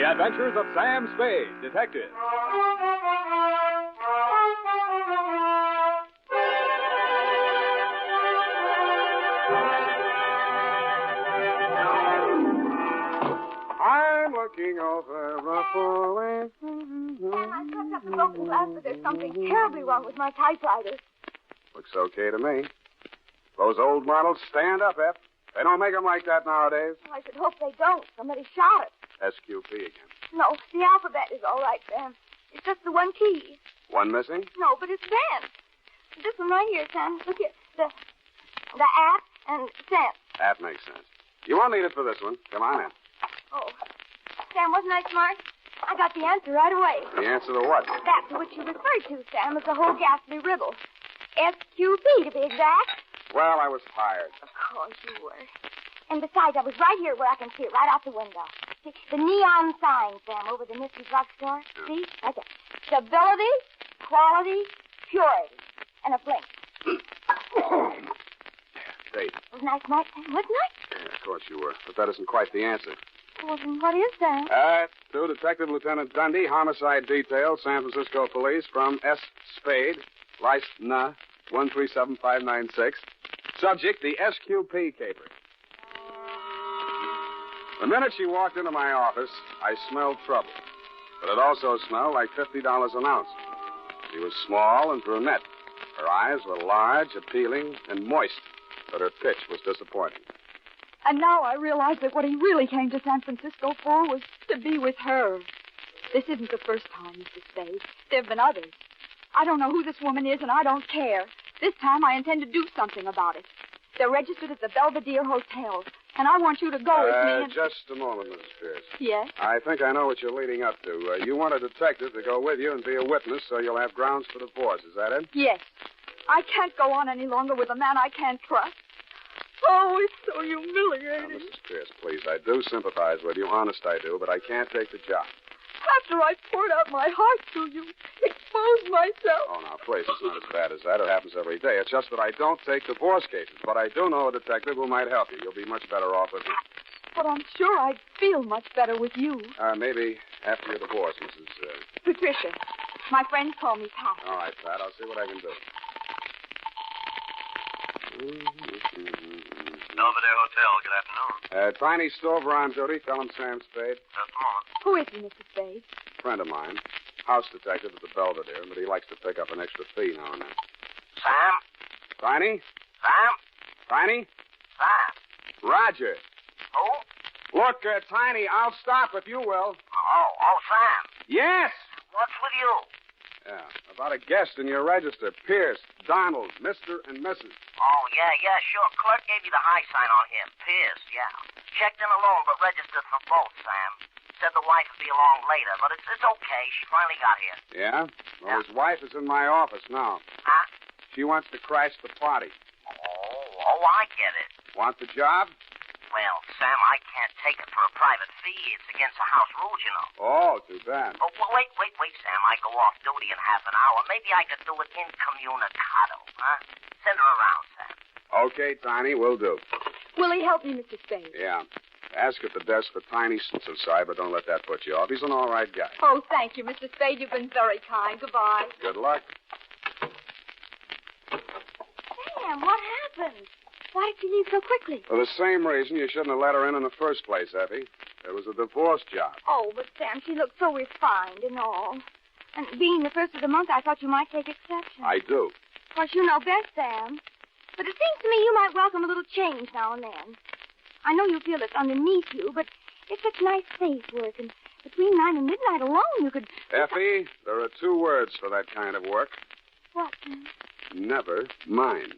The Adventures of Sam Spade, Detective. I'm looking over a four-way... Sam, I swept up the broken glass, but there's something terribly wrong with my typewriter. Looks okay to me. Those old models stand up, F. They don't make them like that nowadays. Oh, I should hope they don't. Somebody shot it. S.Q.P. again. No, the alphabet is all right, Sam. It's just the one key. One missing? No, but it's bent. This one right here, Sam. Look here. The at and cent. That makes sense. You won't need it for this one. Come on in. Oh. Sam, wasn't I smart? I got the answer right away. The answer to what? That to which you referred to, Sam, is the whole ghastly riddle. S.Q.P. to be exact. Well, I was tired. Of course you were. And besides, I was right here where I can see it right out the window. See, the neon sign, Sam, over the Misty drugstore. Yeah. See? Right there. Stability, quality, purity. And a blink. Date. Wasn't I smart, Sam? Wasn't I? Yeah, of course you were. But that isn't quite the answer. Well, then what is that? To Detective Lieutenant Dundee, Homicide Detail, San Francisco Police, from S. Spade, license 1375596. Subject, the S.Q.P. caper. The minute she walked into my office, I smelled trouble. But it also smelled like $50 an ounce. She was small and brunette. Her eyes were large, appealing, and moist. But her pitch was disappointing. And now I realize that what he really came to San Francisco for was to be with her. This isn't the first time, Mr. Spade. There have been others. I don't know who this woman is, and I don't care. This time I intend to do something about it. They're registered at the Belvedere Hotel, and I want you to go with me and... Just a moment, Mrs. Pierce. Yes? I think I know what you're leading up to. You want a detective to go with you and be a witness so you'll have grounds for divorce. Is that it? Yes. I can't go on any longer with a man I can't trust. Oh, it's so humiliating. Now, Mrs. Pierce, please, I do sympathize with you. Honest, I do, but I can't take the job. After I poured out my heart to you, exposed myself. Oh, now, please, it's not as bad as that. It happens every day. It's just that I don't take divorce cases, but I do know a detective who might help you. You'll be much better off with me. But I'm sure I'd feel much better with you. Maybe after your divorce, Mrs. Patricia. My friends call me Pat. All right, Pat, I'll see what I can do. Belvedere Hotel, good afternoon. Tiny Stover on duty. Tell him Sam Spade. Just a moment. Who is he, Mr. Spade? Friend of mine. House detective at the Belvedere, but he likes to pick up an extra fee now and then. Sam? Tiny? Sam? Tiny? Sam? Roger. Who? Look, Tiny, I'll stop if you will. Oh, Sam. Yes! What's with you? Yeah, about a guest in your register. Pierce, Donald, Mr. and Mrs. Oh, yeah, sure. Clerk gave you the high sign on him. Pierce, yeah. Checked in alone, but registered for both, Sam. Said the wife would be along later, but it's okay. She finally got here. Yeah? Well, his wife is in my office now. Huh? She wants to crash the party. Oh, I get it. Want the job? Well, Sam, I can't take it for a private fee. It's against the house rules, you know. Oh, too bad. Oh, well, wait, Sam. I go off duty in half an hour. Maybe I could do it incommunicado, huh? Send her around, Sam. Okay, Tiny, will do. Will he help me, Mr. Spade? Yeah. Ask at the desk for Tiny. So sorry, but don't let that put you off. He's an all right guy. Oh, thank you, Mr. Spade. You've been very kind. Goodbye. Good luck. Sam, what happened? Why did you leave so quickly? For the same reason you shouldn't have let her in the first place, Effie. It was a divorce job. Oh, but Sam, she looked so refined and all. And being the first of the month, I thought you might take exception. I do. Of course, you know best, Sam. But it seems to me you might welcome a little change now and then. I know you feel it's underneath you, but it's such nice, safe work. And between 9 and midnight alone, you could... Effie, there are 2 words for that kind of work. What, Sam? Never mind.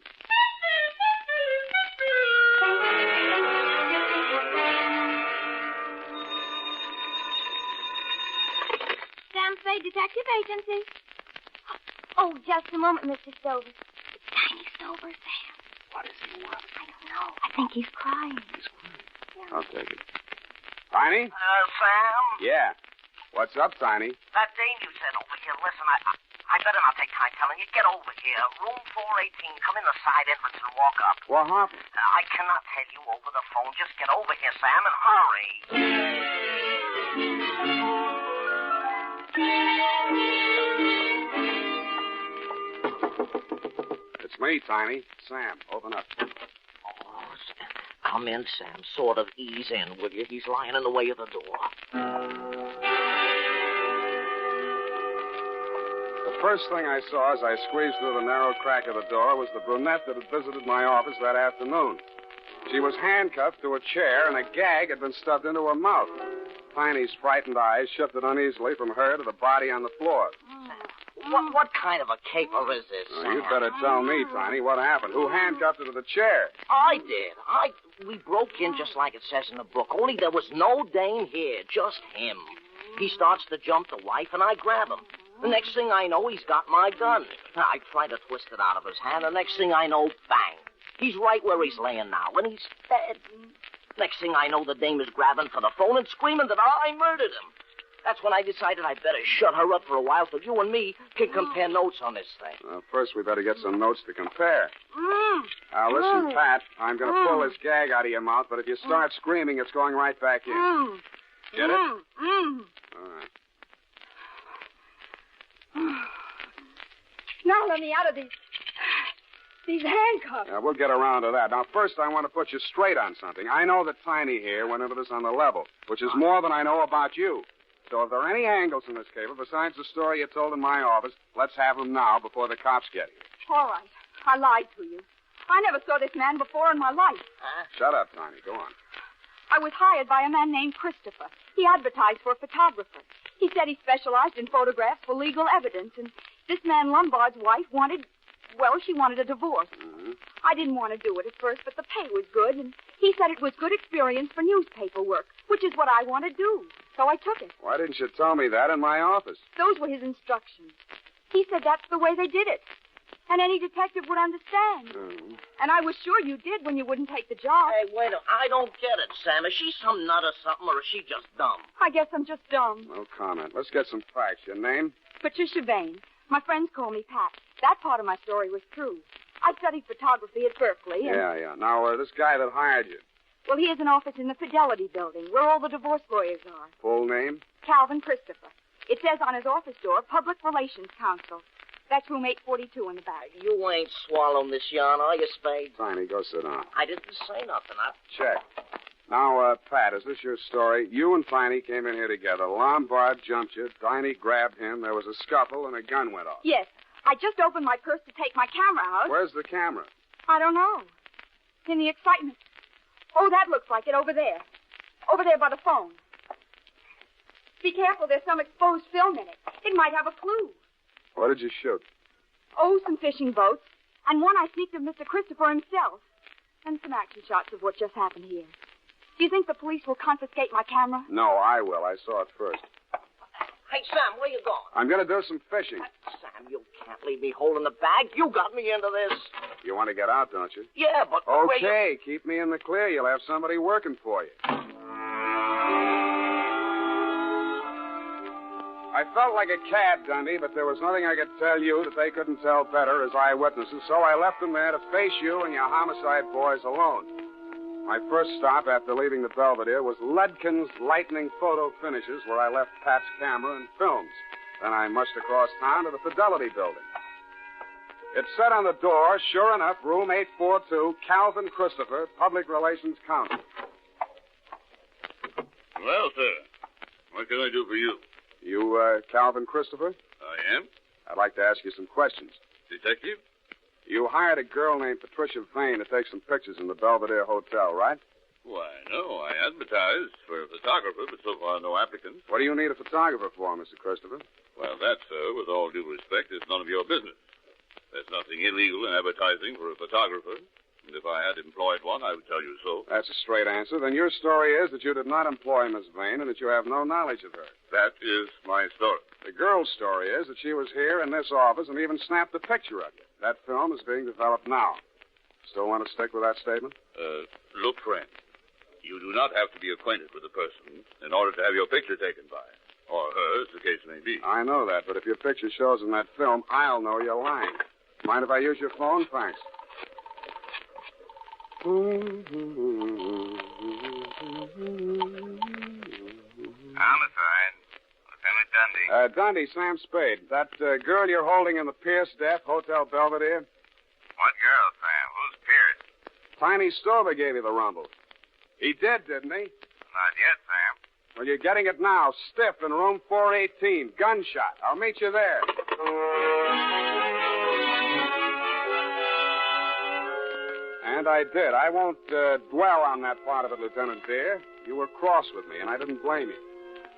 Sam Spade Detective Agency. Oh, just a moment, Mr. Stover. It's Tiny Stover, Sam. What does he want? I don't know. I think he's crying. He's crying. Yeah. I'll take it. Tiny? Sam? Yeah. What's up, Tiny? That dame you said over here. Listen, I better not take time telling you. Get over here. Room 418. Come in the side entrance and walk up. What happened? I cannot tell you over the phone. Just get over here, Sam, and hurry. It's me, Tiny. Sam, open up. Oh, come in, Sam. Sort of ease in, will you? He's lying in the way of the door. The first thing I saw as I squeezed through the narrow crack of the door was the brunette that had visited my office that afternoon. She was handcuffed to a chair, and a gag had been stuffed into her mouth. Tiny's frightened eyes shifted uneasily from her to the body on the floor. What kind of a caper is this, Sam? You'd better tell me, Tiny, what happened. Who handcuffed her to the chair? I did. We broke in just like it says in the book, only there was no dame here, just him. He starts to jump the wife, and I grab him. The next thing I know, he's got my gun. I try to twist it out of his hand. The next thing I know, bang. He's right where he's laying now, and he's dead. Next thing I know, the dame is grabbing for the phone and screaming that I murdered him. That's when I decided I'd better shut her up for a while so you and me can compare notes on this thing. Well, first we better get some notes to compare. Now, listen, Pat, I'm going to pull this gag out of your mouth, but if you start screaming, it's going right back in. Get it? All right. Now let me out of these handcuffs. Yeah, we'll get around to that. Now, first, I want to put you straight on something. I know that Tiny here went into this on the level, which is more than I know about you. So if there are any angles in this caper besides the story you told in my office, let's have them now before the cops get here. All right. I lied to you. I never saw this man before in my life. Shut up, Tiny. Go on. I was hired by a man named Christopher. He advertised for a photographer. He said he specialized in photographs for legal evidence, and this man Lombard's wife wanted a divorce. Mm-hmm. I didn't want to do it at first, but the pay was good, and he said it was good experience for newspaper work, which is what I want to do. So I took it. Why didn't you tell me that in my office? Those were his instructions. He said that's the way they did it, and any detective would understand. Mm-hmm. And I was sure you did when you wouldn't take the job. Hey, wait a minute. I don't get it, Sam. Is she some nut or something, or is she just dumb? I guess I'm just dumb. No comment. Let's get some facts. Your name? Patricia Vane. My friends call me Pat. That part of my story was true. I studied photography at Berkeley. And... Yeah. Now, this guy that hired you. Well, he has an office in the Fidelity Building, where all the divorce lawyers are. Full name? Calvin Christopher. It says on his office door, Public Relations Counsel. That's room 842 in the back. You ain't swallowing this yarn, are you, Spade? Tiny, go sit down. I didn't say nothing. Check. Now, Pat, is this your story? You and Tiny came in here together. Lombard jumped you. Tiny grabbed him. There was a scuffle, and a gun went off. Yes. I just opened my purse to take my camera out. Where's the camera? I don't know. In the excitement. Oh, that looks like it over there. Over there by the phone. Be careful. There's some exposed film in it. It might have a clue. What did you shoot? Oh, some fishing boats. And one I sneaked of Mr. Christopher himself. And some action shots of what just happened here. Do you think the police will confiscate my camera? No, I will. I saw it first. Hey, Sam, where you going? I'm going to do some fishing. Sam, you can't leave me holding the bag. You got me into this. You want to get out, don't you? Yeah, but... Okay, keep me in the clear. You'll have somebody working for you. I felt like a cad, Dundee, but there was nothing I could tell you that they couldn't tell better as eyewitnesses, so I left them there to face you and your homicide boys alone. My first stop after leaving the Belvedere was Ledkin's Lightning Photo Finishes, where I left Pat's camera and films. Then I mushed across town to the Fidelity Building. It said on the door, sure enough, room 842, Calvin Christopher, Public Relations Counsel. Well, sir, what can I do for you? You, Calvin Christopher? I am. I'd like to ask you some questions. Detective? You hired a girl named Patricia Vane to take some pictures in the Belvedere Hotel, right? Why, no. I advertised for a photographer, but so far no applicants. What do you need a photographer for, Mr. Christopher? Well, that, sir, with all due respect, is none of your business. There's nothing illegal in advertising for a photographer. And if I had employed one, I would tell you so. That's a straight answer. Then your story is that you did not employ Miss Vane and that you have no knowledge of her. That is my story. The girl's story is that she was here in this office and even snapped a picture of you. That film is being developed now. Still want to stick with that statement? Look, friend, you do not have to be acquainted with the person in order to have your picture taken by. Or her, as the case may be. I know that, but if your picture shows in that film, I'll know you're lying. Mind if I use your phone? Thanks. I'm a Dundee, Sam Spade. That girl you're holding in the Pierce death, Hotel Belvedere? What girl, Sam? Who's Pierce? Tiny Stover gave you the rumble. He did, didn't he? Not yet, Sam. Well, you're getting it now, stiff in room 418. Gunshot. I'll meet you there. And I did. I won't dwell on that part of it, Lieutenant Deere. You were cross with me, and I didn't blame you.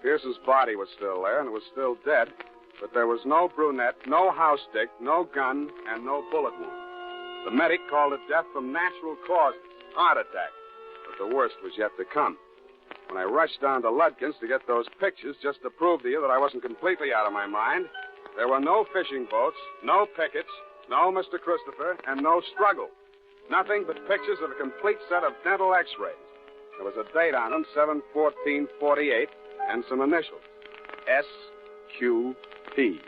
Pierce's body was still there, and it was still dead, but there was no brunette, no house stick, no gun, and no bullet wound. The medic called it death from natural causes, heart attack, but the worst was yet to come. When I rushed down to Ludkin's to get those pictures just to prove to you that I wasn't completely out of my mind, there were no fishing boats, no pickets, no Mr. Christopher, and no struggle. Nothing but pictures of a complete set of dental x-rays. There was a date on them, 7/14/48, and some initials, S.Q.P.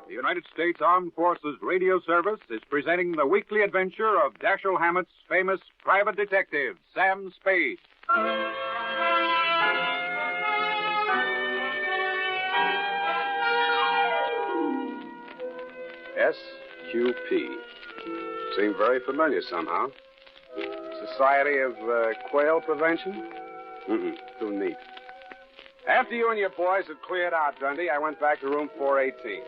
The United States Armed Forces Radio Service is presenting the weekly adventure of Dashiell Hammett's famous private detective, Sam Spade. S.Q.P. Seemed very familiar somehow. Society of Quail Prevention? Too neat. After you and your boys had cleared out, Dundee, I went back to room 418.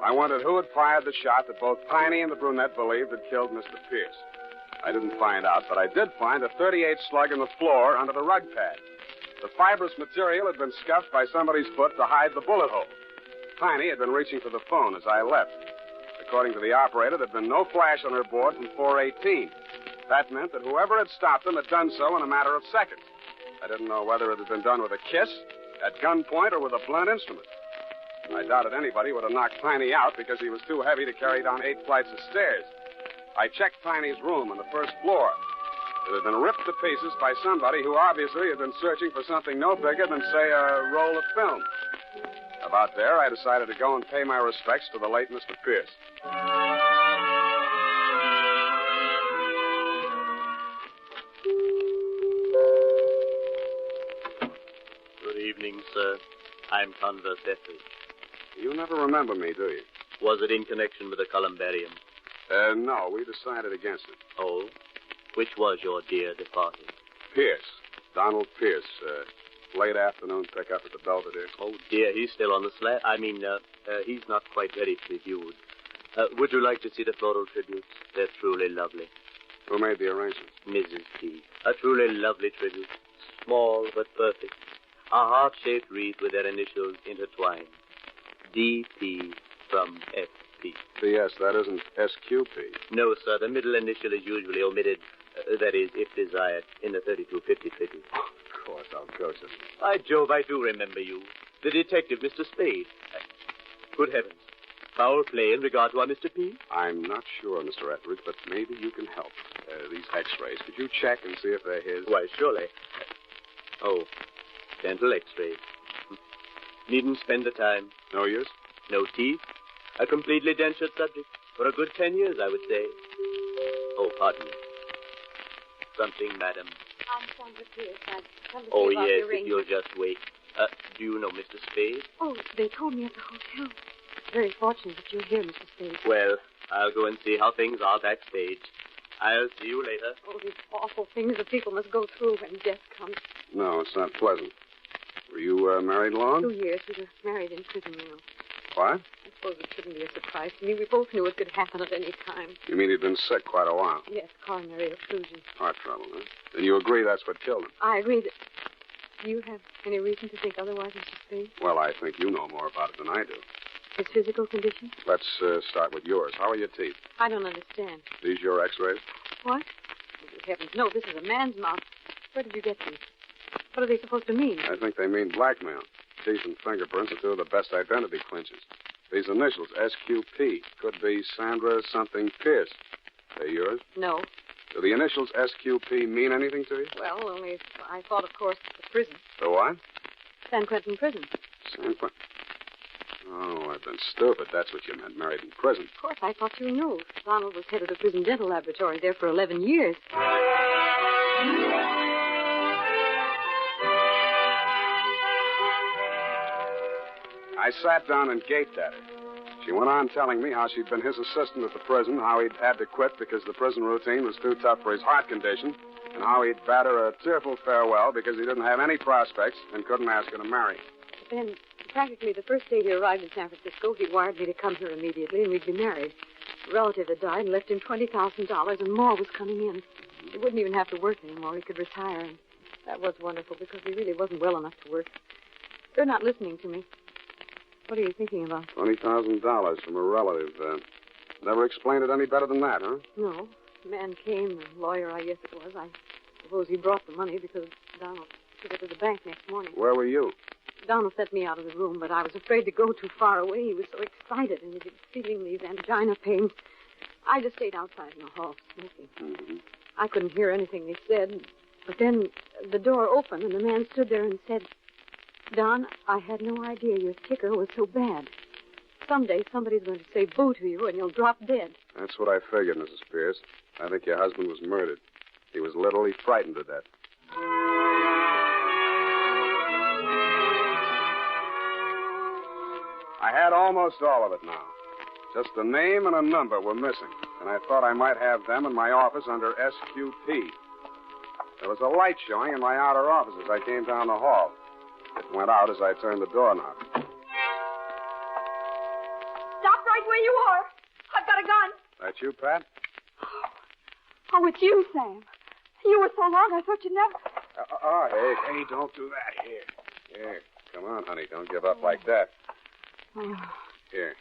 I wondered who had fired the shot that both Tiny and the brunette believed had killed Mr. Pierce. I didn't find out, but I did find a .38 slug in the floor under the rug pad. The fibrous material had been scuffed by somebody's foot to hide the bullet hole. Tiny had been reaching for the phone as I left. According to the operator, there'd been no flash on her board from 418. That meant that whoever had stopped them had done so in a matter of seconds. I didn't know whether it had been done with a kiss, at gunpoint, or with a blunt instrument. I doubted anybody would have knocked Tiny out because he was too heavy to carry down 8 flights of stairs. I checked Tiny's room on the first floor. It had been ripped to pieces by somebody who obviously had been searching for something no bigger than, say, a roll of film. About there, I decided to go and pay my respects to the late Mr. Pierce. Good evening, sir. I'm Converse Etheridge. You never remember me, do you? Was it in connection with the columbarium? No, we decided against it. Oh? Which was your dear departed? Pierce. Donald Pierce. Late afternoon pickup at the Belvedere. Oh, dear, he's still on the slab. He's not quite ready to be viewed. Would you like to see the floral tributes? They're truly lovely. Who made the arrangements? Mrs. P. A truly lovely tribute. Small but perfect. A heart-shaped wreath with their initials intertwined. D.P. from F.P. P.S., that isn't S.Q.P. No, sir. The middle initial is usually omitted. That is, if desired, in the 3250 tribute. Of course, I'll coach it. By Jove, I do remember you. The detective, Mr. Spade. Good heavens. Foul play in regard to our Mr. P? I'm not sure, Mr. Etheridge, but maybe you can help. These x-rays, could you check and see if they're his? Why, surely. Oh, dental x-rays. Needn't spend the time. No use? No teeth. A completely dentured subject. For a good 10 years, I would say. Oh, pardon me. Something, madam. I'm Sandra Pierce. I've come to see Oh, about yes, the if you'll just wait. Do you know Mr. Spade? Oh, they told me at the hotel. Very fortunate that you're here, Mr. Spade. Well, I'll go and see how things are backstage. I'll see you later. Oh, these awful things that people must go through when death comes. No, it's not pleasant. Were you married long? 2 years. We were married in prison, you know. What? I suppose it shouldn't be a surprise to me. We both knew it could happen at any time. You mean he'd been sick quite a while? Yes, coronary occlusion. Heart trouble, huh? Then you agree that's what killed him? I agree that... Do you have any reason to think otherwise, Mr. Spade? Well, I think you know more about it than I do. His physical condition? Let's start with yours. How are your teeth? I don't understand. These your x-rays? What? Oh, good heavens, no, this is a man's mouth. Where did you get these? What are they supposed to mean? I think they mean blackmail. Teeth and fingerprints are two of the best identity clinches. These initials, S.Q.P., could be Sandra something Pierce. They yours? No. Do the initials S.Q.P. mean anything to you? Well, only I thought, of course, the prison. The what? San Quentin prison. San Quentin. Oh, I've been stupid. That's what you meant, married in prison. Of course, I thought you knew. Donald was head of the prison dental laboratory there for 11 years. I sat down and gaped at her. She went on telling me how she'd been his assistant at the prison, how he'd had to quit because the prison routine was too tough for his heart condition, and how he'd bade her a tearful farewell because he didn't have any prospects and couldn't ask her to marry. Then, practically the first day he arrived in San Francisco, he wired me to come here immediately and we'd be married. A relative had died and left him $20,000, and more was coming in. He wouldn't even have to work anymore. He could retire, and that was wonderful because he really wasn't well enough to work. They're not listening to me. What are you thinking about? $20,000 from a relative. Never explained it any better than that, huh? No. The man came, a lawyer, I guess it was. I suppose he brought the money because Donald took it to the bank next morning. Where were you? Donald sent me out of the room, but I was afraid to go too far away. He was so excited, and he was feeling these angina pains. I just stayed outside in the hall, smoking. Mm-hmm. I couldn't hear anything they said, but then the door opened, and the man stood there and said, Don, I had no idea your ticker was so bad. Someday somebody's going to say boo to you, and you'll drop dead. That's what I figured, Mrs. Pierce. I think your husband was murdered. He was literally frightened to death. I had almost all of it now. Just a name and a number were missing, and I thought I might have them in my office under S.Q.P. There was a light showing in my outer office as I came down the hall. It went out as I turned the doorknob. Stop right where you are. I've got a gun. That you, Pat? Oh, it's you, Sam. You were so long, I thought you'd never... Hey, don't do that. Here. Come on, honey. Don't give up like that. Oh. Here.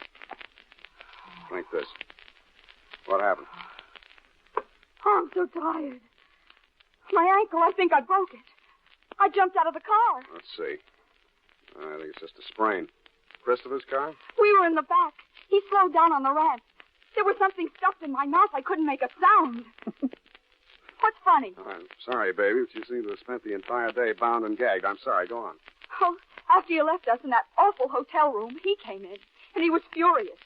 Like this. What happened? Oh, I'm so tired. My ankle, I think I broke it. I jumped out of the car. Let's see. I think it's just a sprain. Christopher's car? We were in the back. He slowed down on the ramp. There was something stuffed in my mouth. I couldn't make a sound. What's funny? Oh, I'm sorry, baby, but you seem to have spent the entire day bound and gagged. I'm sorry. Go on. Oh, after you left us in that awful hotel room, he came in, and he was furious.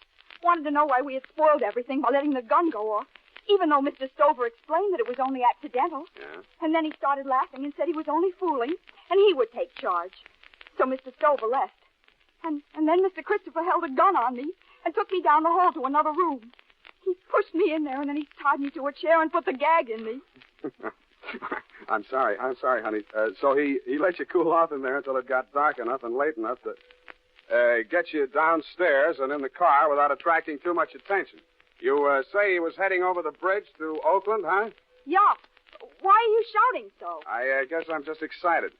Wanted to know why we had spoiled everything by letting the gun go off, even though Mr. Stover explained that it was only accidental. Yeah? And then he started laughing and said he was only fooling, and he would take charge. So Mr. Stover left. And then Mr. Christopher held a gun on me and took me down the hall to another room. He pushed me in there, and then he tied me to a chair and put the gag in me. I'm sorry, honey. So he let you cool off in there until it got dark enough and late enough to get you downstairs and in the car without attracting too much attention. You say he was heading over the bridge to Oakland, huh? Yeah. Why are you shouting so? I guess I'm just excited.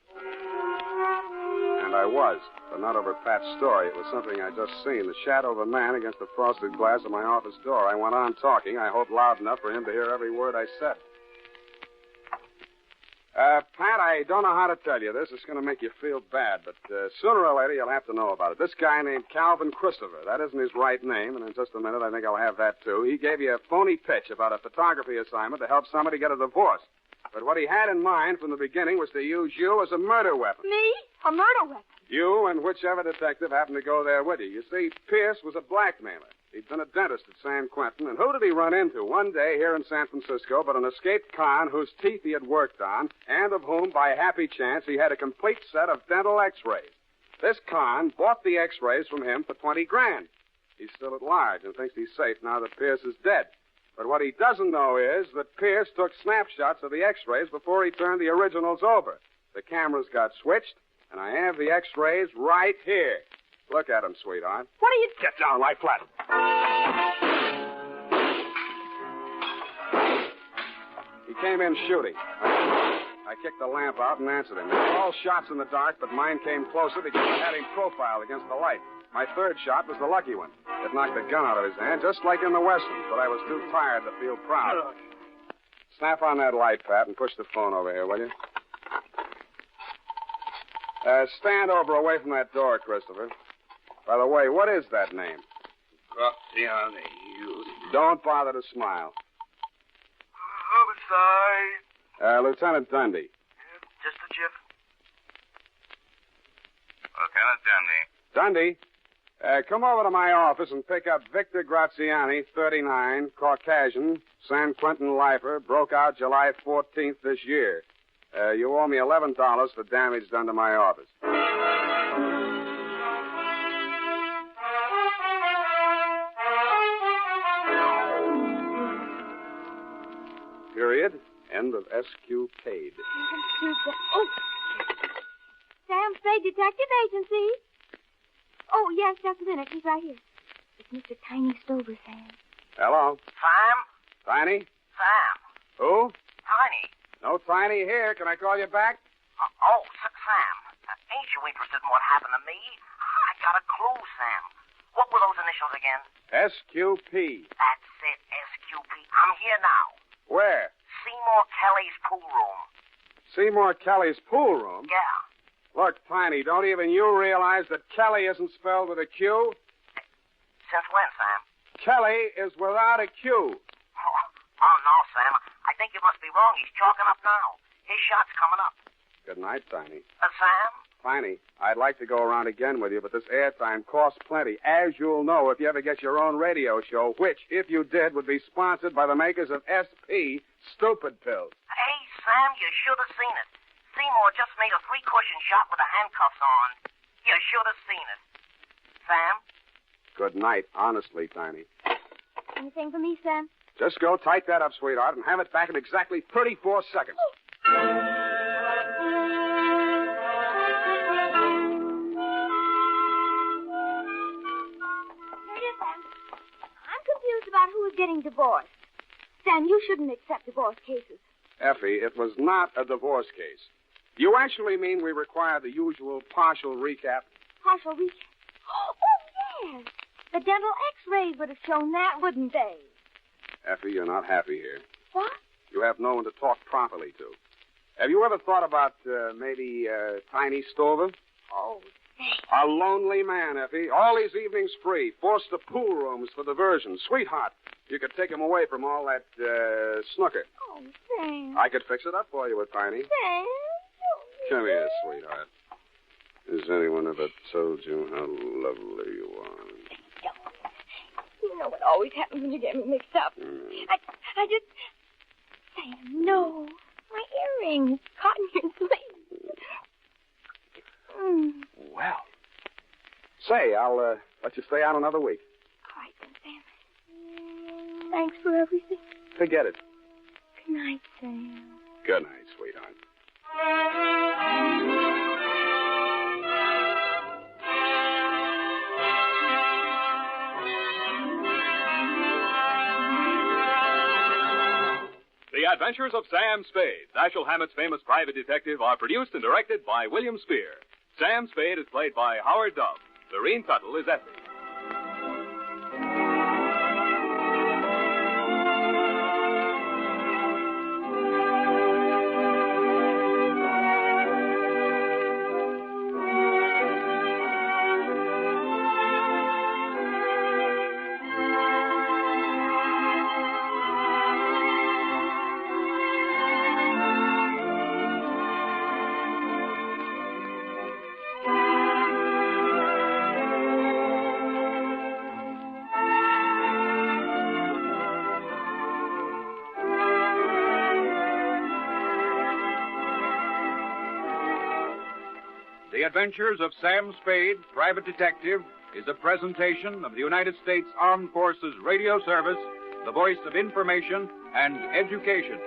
And I was, but not over Pat's story. It was something I'd just seen, the shadow of a man against the frosted glass of my office door. I went on talking, I hoped loud enough for him to hear every word I said. Pat, I don't know how to tell you this. It's going to make you feel bad, but sooner or later you'll have to know about it. This guy named Calvin Christopher, that isn't his right name, and in just a minute I think I'll have that too. He gave you a phony pitch about a photography assignment to help somebody get a divorce. But what he had in mind from the beginning was to use you as a murder weapon. Me? A murder weapon? You and whichever detective happened to go there with you. You see, Pierce was a blackmailer. He'd been a dentist at San Quentin, and who did he run into one day here in San Francisco but an escaped con whose teeth he had worked on, and of whom, by happy chance, he had a complete set of dental x-rays. This con bought the x-rays from him for $20,000. He's still at large and thinks he's safe now that Pierce is dead. But what he doesn't know is that Pierce took snapshots of the x-rays before he turned the originals over. The cameras got switched, and I have the x-rays right here. Look at him, sweetheart. What are you... Get down, lie flat. He came in shooting. I kicked the lamp out and answered him. They were all shots in the dark, but mine came closer because I had him profiled against the light. My third shot was the lucky one. It knocked the gun out of his hand, just like in the Westerns, but I was too tired to feel proud. Snap on that light, Pat, and push the phone over here, will you? Stand over away from that door, Christopher. By the way, what is that name? Graziani, you. Don't bother to smile. Homicide. Lieutenant Dundee. Just a jiff. Lieutenant Dundee. Dundee, come over to my office and pick up Victor Graziani, 39, Caucasian, San Quentin lifer, broke out July 14th this year. You owe me $11 for damage done to my office. period, end of S.Q. paid. Oh. Sam Spade Detective Agency. Oh, yes, just a minute. He's right here. It's Mr. Tiny Stover, Sam. Hello. Sam? Tiny? Sam. Who? Tiny. No Tiny here. Can I call you back? Sam. Ain't you interested in what happened to me? I got a clue, Sam. What were those initials again? S.Q.P. That's it, S.Q.P. I'm here now. Where? Seymour Kelly's pool room. Seymour Kelly's pool room? Yeah. Look, Tiny, don't even you realize that Kelly isn't spelled with a Q? Since when, Sam? Kelly is without a Q. Oh, no, Sam. I think you must be wrong. He's chalking up now. His shot's coming up. Good night, Tiny. Sam? Tiny, I'd like to go around again with you, but this airtime costs plenty. As you'll know if you ever get your own radio show, which, if you did, would be sponsored by the makers of S.P. Stupid Pills. Hey, Sam, you should have seen it. Seymour just made a 3-cushion shot with the handcuffs on. You should have seen it. Sam? Good night, honestly, Tiny. Anything for me, Sam? Just go tight that up, sweetheart, and have it back in exactly 34 seconds. About who is getting divorced. Sam, you shouldn't accept divorce cases. Effie, it was not a divorce case. You actually mean we require the usual partial recap? Partial recap? Oh, yes. The dental x-rays would have shown that, wouldn't they? Effie, you're not happy here. What? You have no one to talk properly to. Have you ever thought about maybe Tiny Stover? Oh, a lonely man, Effie. All his evenings free. Forced to pool rooms for diversion. Sweetheart, you could take him away from all that snooker. Oh, Sam. I could fix it up for you with Tiny. Sam. Come here, sweetheart. Has anyone ever told you how lovely you are? You know what always happens when you get me mixed up. I just... Sam, no. My earring. Caught in your sleeve. Well. Say, I'll let you stay out another week. All right, then, Sam. Thanks for everything. Forget it. Good night, Sam. Good night, sweetheart. The Adventures of Sam Spade, Dashiell Hammett's famous private detective, are produced and directed by William Spear. Sam Spade is played by Howard Dove. Doreen Tuttle is Effie. The Adventures of Sam Spade, Private Detective, is a presentation of the United States Armed Forces Radio Service, the voice of information and education.